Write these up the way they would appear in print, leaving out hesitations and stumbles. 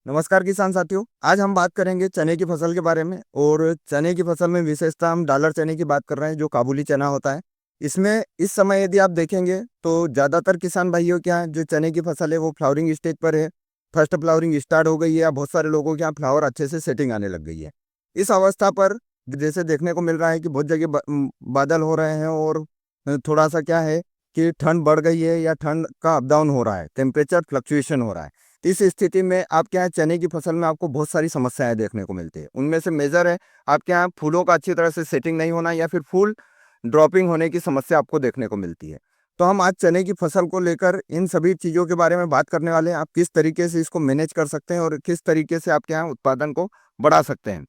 नमस्कार किसान साथियों। आज हम बात करेंगे चने की फसल के बारे में। और चने की फसल में विशेषता हम डॉलर चने की बात कर रहे हैं, जो काबुली चना होता है। इसमें इस समय यदि आप देखेंगे तो ज़्यादातर किसान भाइयों के यहाँ जो चने की फसल है वो फ्लावरिंग स्टेज पर है। फर्स्ट फ्लावरिंग स्टार्ट हो गई है या बहुत सारे लोगों के यहाँ फ्लावर अच्छे से सेटिंग आने लग गई है। इस अवस्था पर जैसे देखने को मिल रहा है कि बहुत जगह बादल हो रहे हैं और थोड़ा सा क्या है कि ठंड बढ़ गई है या ठंड का अप डाउन हो रहा है, टेम्परेचर फ्लक्चुएशन हो रहा है। इस स्थिति में आपके यहाँ चने की फसल में आपको बहुत सारी समस्याएं देखने को मिलती है। उनमें से मेजर है आपके यहाँ फूलों का अच्छी तरह से सेटिंग नहीं होना या फिर फूल ड्रॉपिंग होने की समस्या आपको देखने को मिलती है। तो हम आज चने की फसल को लेकर इन सभी चीज़ों के बारे में बात करने वाले हैं। आप किस तरीके से इसको मैनेज कर सकते हैं और किस तरीके से आपके यहाँ उत्पादन को बढ़ा सकते हैं।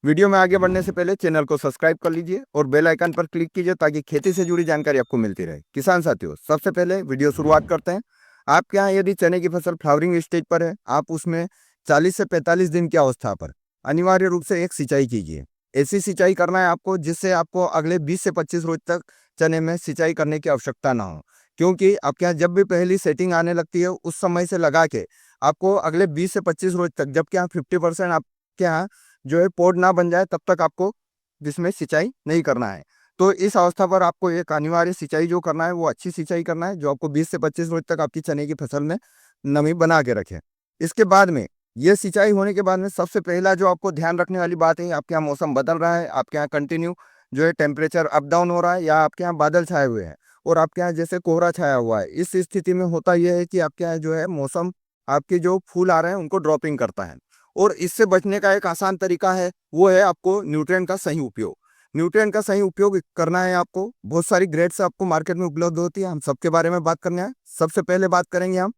वीडियो में आगे बढ़ने से पहले चैनल को सब्सक्राइब कर लीजिए और बेल आइकन पर क्लिक कीजिए ताकि खेती से जुड़ी जानकारी आपको मिलती रहे। किसान साथियों, सबसे पहले वीडियो शुरुआत करते हैं। आपके यहाँ यदि चने की फसल फ्लावरिंग स्टेज पर है, आप उसमें 40 से 45 दिन की अवस्था पर अनिवार्य रूप से एक सिंचाई कीजिए। ऐसी सिंचाई करना है आपको जिससे आपको अगले 20 से 25 रोज तक चने में सिंचाई करने की आवश्यकता ना हो। क्योंकि आपके यहाँ जब भी पहली सेटिंग आने लगती है उस समय से लगा के आपको अगले 20 से 25 रोज तक, जबकि यहाँ 50% आपके यहाँ जो है पौध ना बन जाए तब तक आपको जिसमें सिंचाई नहीं करना है। तो इस अवस्था पर आपको एक अनिवार्य सिंचाई जो करना है वो अच्छी सिंचाई करना है, जो आपको 20 से 25 रोज तक आपकी चने की फसल में नमी बना के रखे। इसके बाद में ये सिंचाई होने के बाद में सबसे पहला जो आपको ध्यान रखने वाली बात है, आपके यहाँ मौसम बदल रहा है, आपके यहाँ कंटिन्यू जो है टेम्परेचर अप डाउन हो रहा है या आपके यहाँ बादल छाए हुए हैं और आपके यहाँ जैसे कोहरा छाया हुआ है। इस स्थिति में होता यह है कि आपके यहाँ जो है मौसम, आपके जो फूल आ रहे हैं उनको ड्रॉपिंग करता है। और इससे बचने का एक आसान तरीका है, वो है आपको न्यूट्रिएंट का सही उपयोग। न्यूट्रिएंट का सही उपयोग करना है आपको। बहुत सारी ग्रेड्स आपको मार्केट में उपलब्ध होती है, हम सबके बारे में बात करना है। सबसे पहले बात करेंगे हम,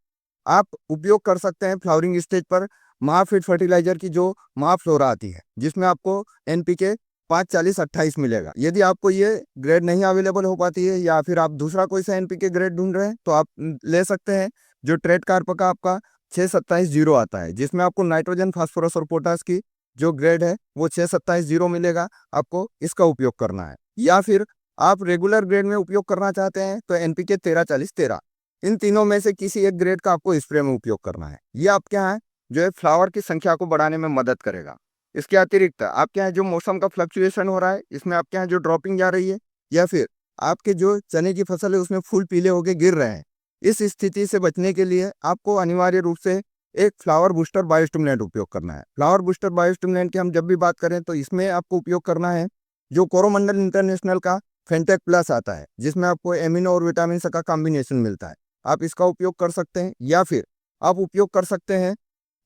आप उपयोग कर सकते हैं फ्लावरिंग स्टेज पर महाफिट फर्टिलाइजर की जो महाफ्लोरा आती है, जिसमें आपको एनपीके 5 40 28 मिलेगा। यदि आपको ये ग्रेड नहीं अवेलेबल हो पाती है या फिर आप दूसरा कोई सा एनपीके ग्रेड ढूंढ रहे हैं तो आप ले सकते हैं जो ट्रेड कार्प का आपका 6 27 0 आता है, जिसमें आपको नाइट्रोजन फास्फोरस और पोटास की जो ग्रेड है वो 6 27 0 मिलेगा। आपको इसका उपयोग करना है। या फिर आप रेगुलर ग्रेड में उपयोग करना चाहते हैं तो एनपीके 13 40 13, इन तीनों में से किसी एक ग्रेड का आपको स्प्रे में उपयोग करना है। ये आपके यहाँ जो है फ्लावर की संख्या को बढ़ाने में मदद करेगा। इसके अतिरिक्त आपके यहाँ जो मौसम का फ्लक्चुएशन हो रहा है, इसमें आपके यहाँ जो ड्रॉपिंग जा रही है या फिर आपके जो चने की फसल है उसमें फूल पीले होके गिर रहे हैं, इस स्थिति से बचने के लिए आपको अनिवार्य रूप से एक फ्लावर बूस्टर बायोस्टिमुलेंट उपयोग करना है। फ्लावर बूस्टर बायोस्टिमुलेंट की हम जब भी बात करें तो इसमें आपको उपयोग करना है जो कोरोमंडल इंटरनेशनल का फेंटेक प्लस आता है, जिसमें आपको एमिनो और विटामिन सा का कॉम्बिनेशन मिलता है। आप इसका उपयोग कर सकते हैं या फिर आप उपयोग कर सकते हैं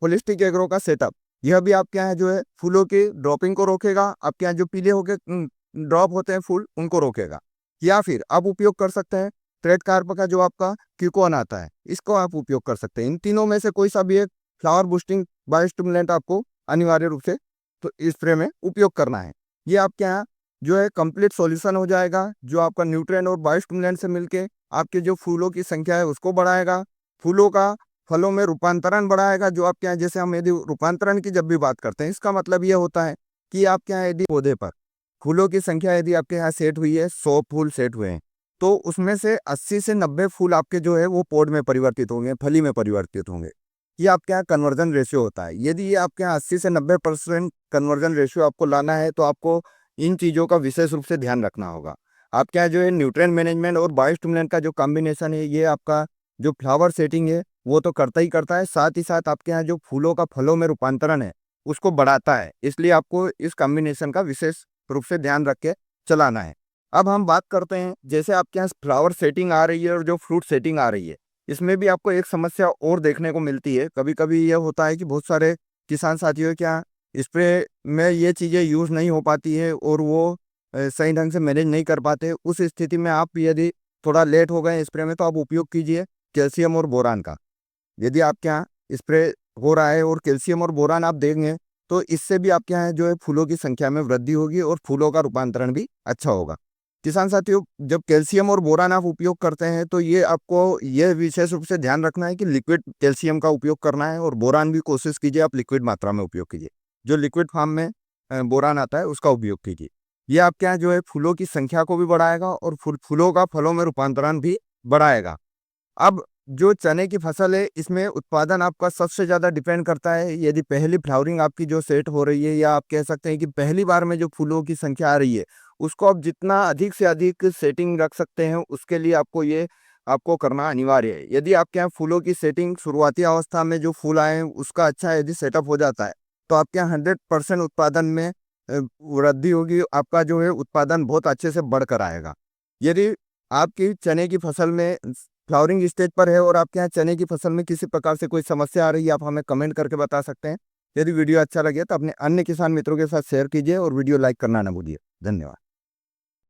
होलिस्टिक एग्रो का सेटअप। यह भी आपके यहाँ जो है फूलों की ड्रॉपिंग को रोकेगा, आपके यहाँ जो पीले होके ड्रॉप होते हैं फूल उनको रोकेगा। या फिर आप उपयोग कर सकते हैं ट्रेड कार्प का जो आपका क्यूकोन आता है, इसको आप उपयोग कर सकते हैं। इन तीनों में से कोई सा भी एक फ्लावर बूस्टिंग बायोस्टिमुलेंट आपको अनिवार्य रूप से तो स्प्रे में उपयोग करना है। ये आपके यहाँ जो है कंप्लीट सॉल्यूशन हो जाएगा, जो आपका न्यूट्रिएंट और बायोस्टिमुलेंट से मिलके आपके जो फूलों की संख्या है उसको बढ़ाएगा, फूलों का फलों में रूपांतरण बढ़ाएगा। जो आपके यहाँ जैसे हम यदि रूपांतरण की जब भी बात करते हैं, इसका मतलब ये होता है कि आपके यहाँ यदि पौधे पर फूलों की संख्या यदि आपके यहाँ सेट हुई है, 100 फूल सेट हुए हैं, तो उसमें से 80 से 90 फूल आपके जो है वो पौध में परिवर्तित होंगे, फली में परिवर्तित होंगे। ये आपके यहाँ कन्वर्जन रेशियो होता है। यदि ये आपके यहाँ 80 से 90% कन्वर्जन रेशियो आपको लाना है तो आपको इन चीज़ों का विशेष रूप से ध्यान रखना होगा। आपके यहाँ जो है न्यूट्रिएंट मैनेजमेंट और बायोस्टिमुलेंट का जो कॉम्बिनेशन है, ये आपका जो फ्लावर सेटिंग है वो तो करता ही करता है, साथ ही साथ आपके यहाँ जो फूलों का फलों में रूपांतरण है उसको बढ़ाता है। इसलिए आपको इस कॉम्बिनेशन का विशेष रूप से ध्यान रख के चलाना है। अब हम बात करते हैं, जैसे आपके यहाँ फ्लावर सेटिंग आ रही है और जो फ्रूट सेटिंग आ रही है, इसमें भी आपको एक समस्या और देखने को मिलती है। कभी कभी यह होता है कि बहुत सारे किसान साथियों के यहाँ स्प्रे में ये चीज़ें यूज़ नहीं हो पाती है और वो सही ढंग से मैनेज नहीं कर पाते। उस स्थिति में आप यदि थोड़ा लेट हो गए स्प्रे में तो आप उपयोग कीजिए कैल्शियम और बोरान का। यदि आपके यहाँ स्प्रे हो रहा है और कैल्शियम और बोरान आप देंगे तो इससे भी आपके यहाँ जो है फूलों की संख्या में वृद्धि होगी और फूलों का रूपांतरण भी अच्छा होगा। किसान साथियों, जब कैल्शियम और बोरान आप उपयोग करते हैं तो ये आपको यह विशेष रूप से ध्यान रखना है कि लिक्विड कैल्शियम का उपयोग करना है और बोरान भी कोशिश कीजिए आप लिक्विड मात्रा में उपयोग कीजिए। जो लिक्विड फॉर्म में बोरान आता है उसका उपयोग कीजिए। ये आपके यहाँ जो है फूलों की संख्या को भी बढ़ाएगा और फूलों का फलों में रूपांतरण भी बढ़ाएगा। अब जो चने की फसल है इसमें उत्पादन आपका सबसे ज़्यादा डिपेंड करता है। यदि पहली फ्लावरिंग आपकी जो सेट हो रही है, या आप कह सकते हैं कि पहली बार में जो फूलों की संख्या आ रही है, उसको आप जितना अधिक से अधिक सेटिंग रख सकते हैं, उसके लिए आपको करना अनिवार्य है। यदि आपके यहाँ फूलों की सेटिंग शुरुआती अवस्था में जो फूल आए हैं उसका अच्छा यदि सेटअप हो जाता है, तो आपके यहाँ 100% उत्पादन में वृद्धि होगी। आपका जो है उत्पादन बहुत अच्छे से बढ़कर आएगा। यदि आपकी चने की फसल में फ्लावरिंग स्टेज पर है और आपके यहाँ चने की फसल में किसी प्रकार से कोई समस्या आ रही है, आप हमें कमेंट करके बता सकते हैं। यदि वीडियो अच्छा लगे तो अपने अन्य किसान मित्रों के साथ शेयर कीजिए और वीडियो लाइक करना ना भूलिए। धन्यवाद।